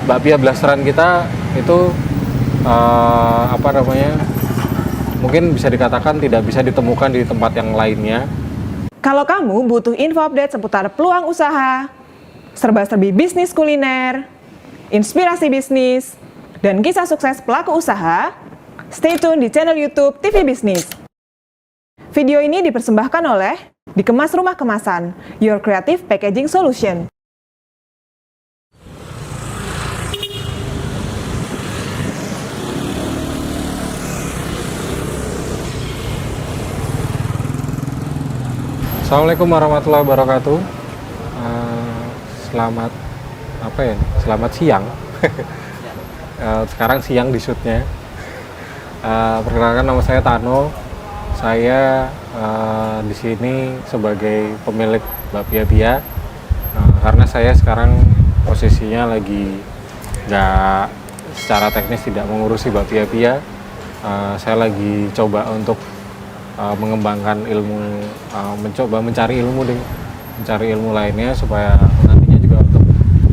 bakpia blasteran kita itu mungkin bisa dikatakan tidak bisa ditemukan di tempat yang lainnya. Kalau kamu butuh info update seputar peluang usaha, serba-serbi bisnis kuliner, inspirasi bisnis, dan kisah sukses pelaku usaha, stay tune di channel YouTube TV Bisnis. Video ini dipersembahkan oleh Dikemas Rumah Kemasan, Your Creative Packaging Solution. Assalamualaikum warahmatullahi wabarakatuh. Selamat siang. Sekarang siang di shootnya. Perkenalkan, nama saya Tano. Saya di sini sebagai pemilik bakpia Pia. Karena saya sekarang posisinya lagi nggak secara teknis tidak mengurusi bakpia Pia. Saya lagi coba untuk mengembangkan ilmu, mencoba mencari ilmu lainnya supaya nantinya juga untuk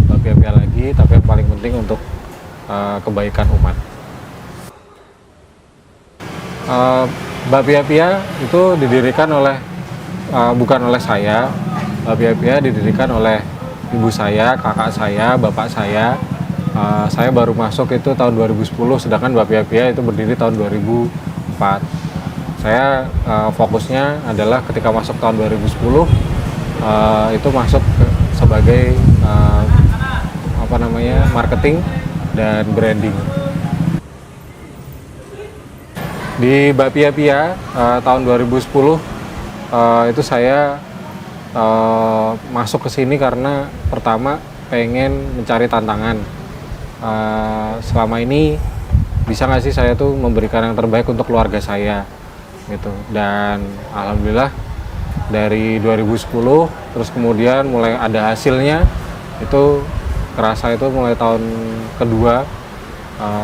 bakpia lagi, tapi yang paling penting untuk kebaikan umat. Bakpia itu didirikan oleh bukan oleh saya. Bakpia didirikan oleh ibu saya, kakak saya, bapak saya. Saya baru masuk itu tahun 2010, sedangkan bakpia itu berdiri tahun 2004. Saya fokusnya adalah ketika masuk tahun 2010 itu masuk sebagai marketing dan branding. Di bakpia Pia tahun 2010 itu saya masuk ke sini karena pertama pengen mencari tantangan. Selama ini bisa nggak sih saya tuh memberikan yang terbaik untuk keluarga saya gitu, dan alhamdulillah dari 2010 terus kemudian mulai ada hasilnya, itu kerasa itu mulai tahun kedua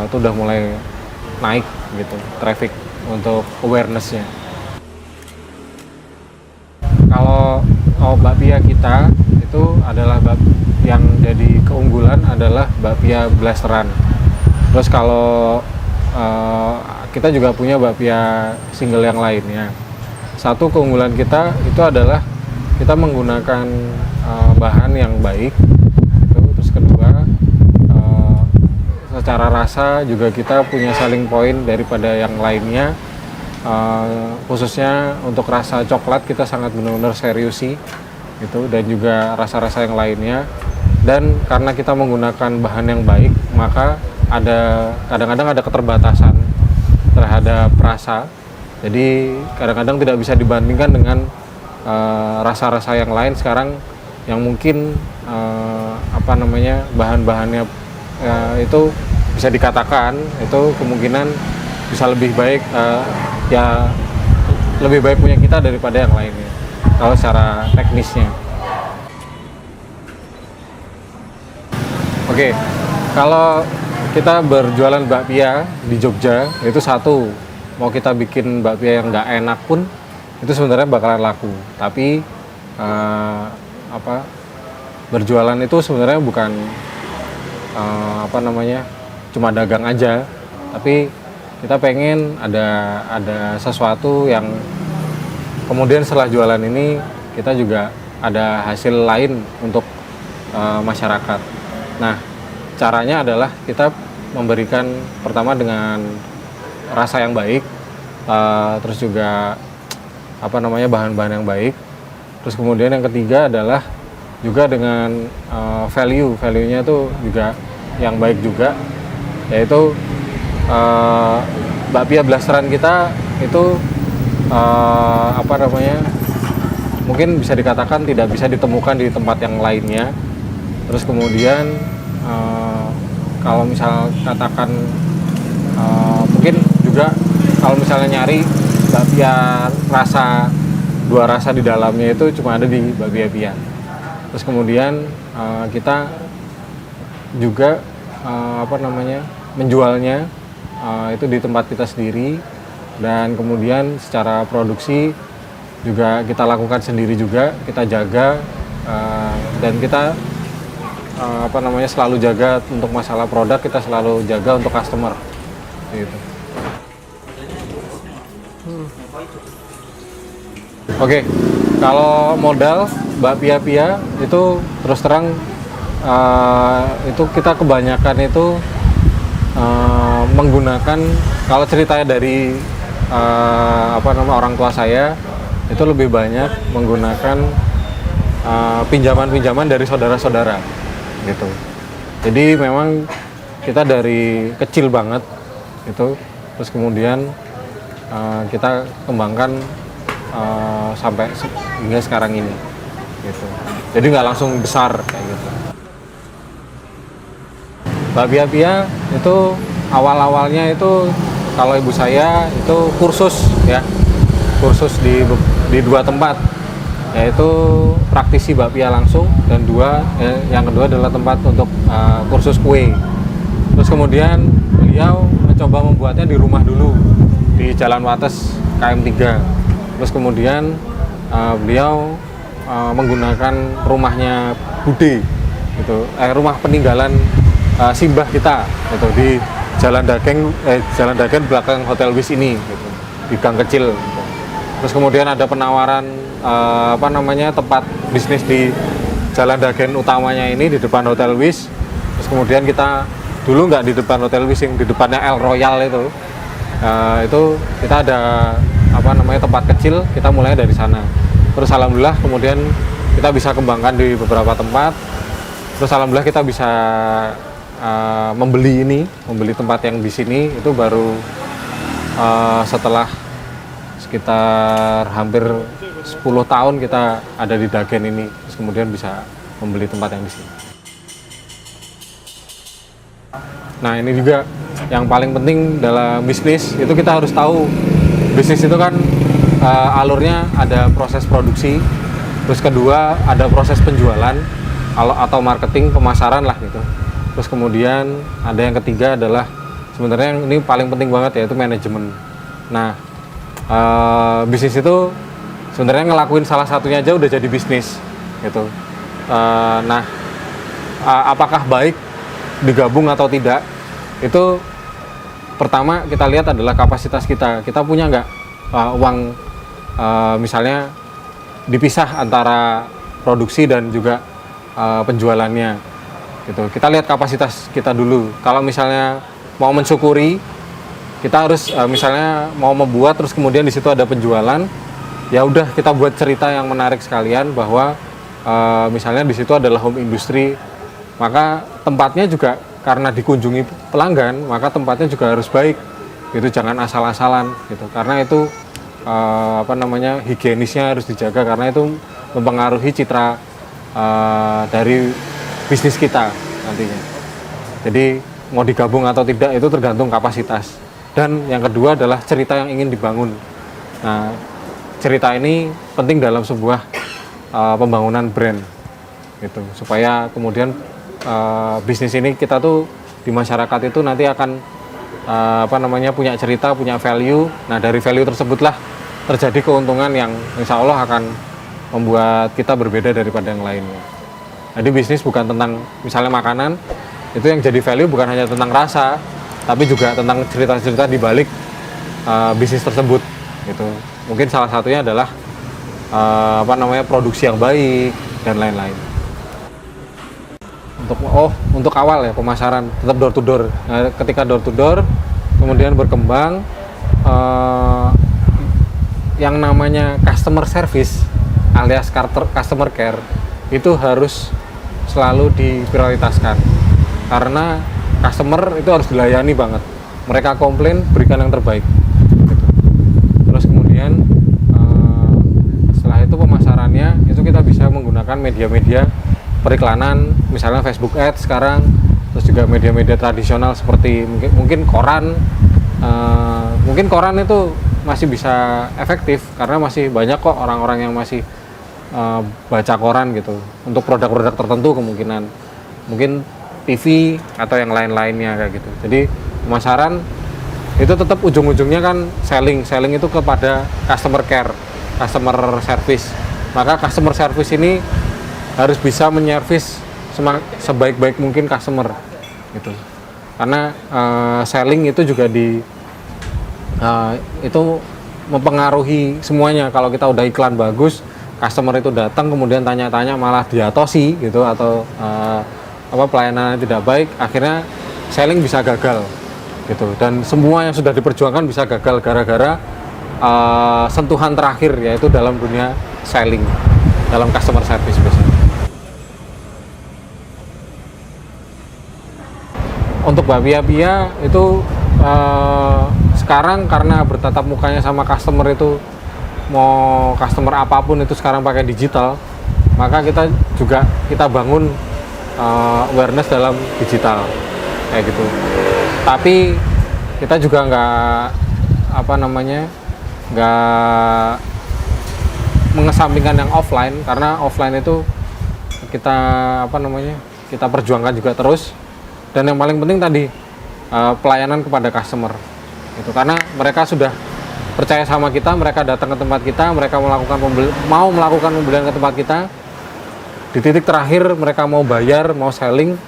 itu udah mulai naik gitu traffic untuk awareness-nya. Kalau bakpia kita itu adalah yang jadi keunggulan adalah bakpia blasteran. Terus kalau kita juga punya bakpia single yang lainnya. Satu keunggulan kita itu adalah kita menggunakan bahan yang baik. Terus kedua, secara rasa juga kita punya selling point daripada yang lainnya. Khususnya untuk rasa coklat kita sangat benar-benar seriusi gitu, dan juga rasa-rasa yang lainnya. Dan karena kita menggunakan bahan yang baik, maka kadang-kadang ada keterbatasan terhadap rasa. Jadi kadang-kadang tidak bisa dibandingkan dengan rasa-rasa yang lain sekarang yang mungkin bahan-bahannya itu bisa dikatakan itu kemungkinan bisa lebih baik lebih baik punya kita daripada yang lainnya kalau secara teknisnya. Oke, kalau kita berjualan bakpia di Jogja itu satu, mau kita bikin bakpia yang nggak enak pun itu sebenarnya bakalan laku. Tapi berjualan itu sebenarnya bukan cuma dagang aja, tapi kita pengen ada sesuatu yang kemudian setelah jualan ini kita juga ada hasil lain untuk masyarakat. Nah, caranya adalah kita memberikan pertama dengan rasa yang baik, terus juga bahan-bahan yang baik. Terus kemudian yang ketiga adalah juga dengan value-nya tuh juga yang baik juga, yaitu bakpia blasteran kita itu mungkin bisa dikatakan tidak bisa ditemukan di tempat yang lainnya. Terus kemudian kalau misal katakan mungkin juga kalau misalnya nyari bakpia dua rasa di dalamnya itu cuma ada di bakpia Pia. Terus kemudian kita juga menjualnya itu di tempat kita sendiri, dan kemudian secara produksi juga kita lakukan sendiri juga, kita jaga dan kita selalu jaga untuk masalah produk, kita selalu jaga untuk customer gitu. Oke, kalau modal Mbak Pia itu terus terang itu kita kebanyakan itu menggunakan, kalau ceritanya dari orang tua saya itu lebih banyak menggunakan pinjaman-pinjaman dari saudara-saudara gitu. Jadi memang kita dari kecil banget itu, terus kemudian kita kembangkan sampai hingga sekarang ini gitu. Jadi nggak langsung besar kayak gitu. Mbak Pia itu awal-awalnya itu, kalau ibu saya itu kursus di 2 tempat, yaitu praktisi bakpia langsung, dan yang kedua adalah tempat untuk kursus kue. Terus kemudian beliau mencoba membuatnya di rumah dulu di Jalan Wates KM 3. Terus kemudian beliau menggunakan rumahnya Bude gitu, rumah peninggalan simbah kita gitu, di Jalan Dagen belakang Hotel Wis ini gitu, di gang kecil gitu. Terus kemudian ada penawaran tempat bisnis di Jalan Dagen utamanya ini, di depan Hotel Wis. Terus kemudian kita dulu nggak di depan Hotel Wis, yang di depannya El Royal itu kita ada tempat kecil, kita mulai dari sana. Terus alhamdulillah kemudian kita bisa kembangkan di beberapa tempat. Terus alhamdulillah kita bisa membeli tempat yang di sini itu baru setelah sekitar hampir 10 tahun kita ada di Dagen ini. Terus kemudian bisa membeli tempat yang di sini. Nah, ini juga yang paling penting dalam bisnis, itu kita harus tahu bisnis itu kan alurnya ada proses produksi, terus kedua ada proses penjualan atau marketing, pemasaran lah gitu. Terus kemudian ada yang ketiga adalah sebenarnya yang ini paling penting banget, yaitu manajemen. Nah, bisnis itu sebenarnya ngelakuin salah satunya aja udah jadi bisnis gitu. Apakah baik digabung atau tidak, itu pertama kita lihat adalah kapasitas kita punya nggak uang misalnya dipisah antara produksi dan juga penjualannya gitu. Kita lihat kapasitas kita dulu. Kalau misalnya mau mensyukuri, kita harus misalnya mau membuat, terus kemudian di situ ada penjualan, ya udah kita buat cerita yang menarik sekalian bahwa misalnya di situ adalah home industry, maka tempatnya juga karena dikunjungi pelanggan, maka tempatnya juga harus baik gitu, jangan asal-asalan gitu, karena itu higienisnya harus dijaga, karena itu mempengaruhi citra dari bisnis kita nantinya. Jadi mau digabung atau tidak itu tergantung kapasitas. Dan yang kedua adalah cerita yang ingin dibangun. Nah, cerita ini penting dalam sebuah pembangunan brand gitu, supaya kemudian bisnis ini kita tuh di masyarakat itu nanti akan punya cerita, punya value. Nah, dari value tersebutlah terjadi keuntungan yang insya Allah akan membuat kita berbeda daripada yang lainnya. Jadi bisnis bukan tentang misalnya makanan, itu yang jadi value bukan hanya tentang rasa, tapi juga tentang cerita-cerita di balik bisnis tersebut gitu. Mungkin salah satunya adalah produksi yang baik dan lain-lain. Untuk awal ya, pemasaran tetap door to door. Nah, ketika door to door kemudian berkembang, yang namanya customer service alias customer care itu harus selalu diprioritaskan, karena customer itu harus dilayani banget. Mereka komplain, berikan yang terbaik gitu. Terus kemudian setelah itu pemasarannya itu kita bisa menggunakan media-media periklanan, misalnya Facebook Ads sekarang, terus juga media-media tradisional seperti mungkin koran. Mungkin koran itu masih bisa efektif karena masih banyak kok orang-orang yang masih baca koran gitu, untuk produk-produk tertentu kemungkinan, mungkin TV atau yang lain-lainnya kayak gitu. Jadi pemasaran itu tetap ujung-ujungnya kan selling itu kepada customer care, customer service. Maka customer service ini harus bisa menyervis sebaik-baik mungkin customer gitu. Karena selling itu juga itu mempengaruhi semuanya. Kalau kita udah iklan bagus, customer itu datang kemudian tanya-tanya malah diatosi gitu, atau pelayanannya tidak baik, akhirnya selling bisa gagal gitu. Dan semua yang sudah diperjuangkan bisa gagal gara-gara sentuhan terakhir, yaitu dalam dunia selling, dalam customer service biasanya. Untuk Mbak Pia itu sekarang karena bertatap mukanya sama customer itu, mau customer apapun itu sekarang pakai digital, maka kita bangun awareness dalam digital kayak gitu. Tapi kita juga nggak mengesampingkan yang offline, karena offline itu kita perjuangkan juga terus. Dan yang paling penting tadi pelayanan kepada customer itu, karena mereka sudah percaya sama kita, mereka datang ke tempat kita, mereka mau melakukan pembelian ke tempat kita, di titik terakhir mereka mau bayar, mau selling,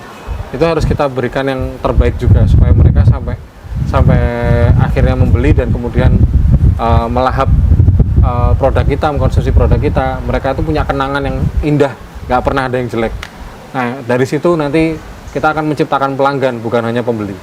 itu harus kita berikan yang terbaik juga supaya mereka sampai akhirnya membeli dan kemudian melahap produk kita, mengkonsumsi produk kita. Mereka itu punya kenangan yang indah, nggak pernah ada yang jelek. Nah, dari situ nanti kita akan menciptakan pelanggan, bukan hanya pembeli.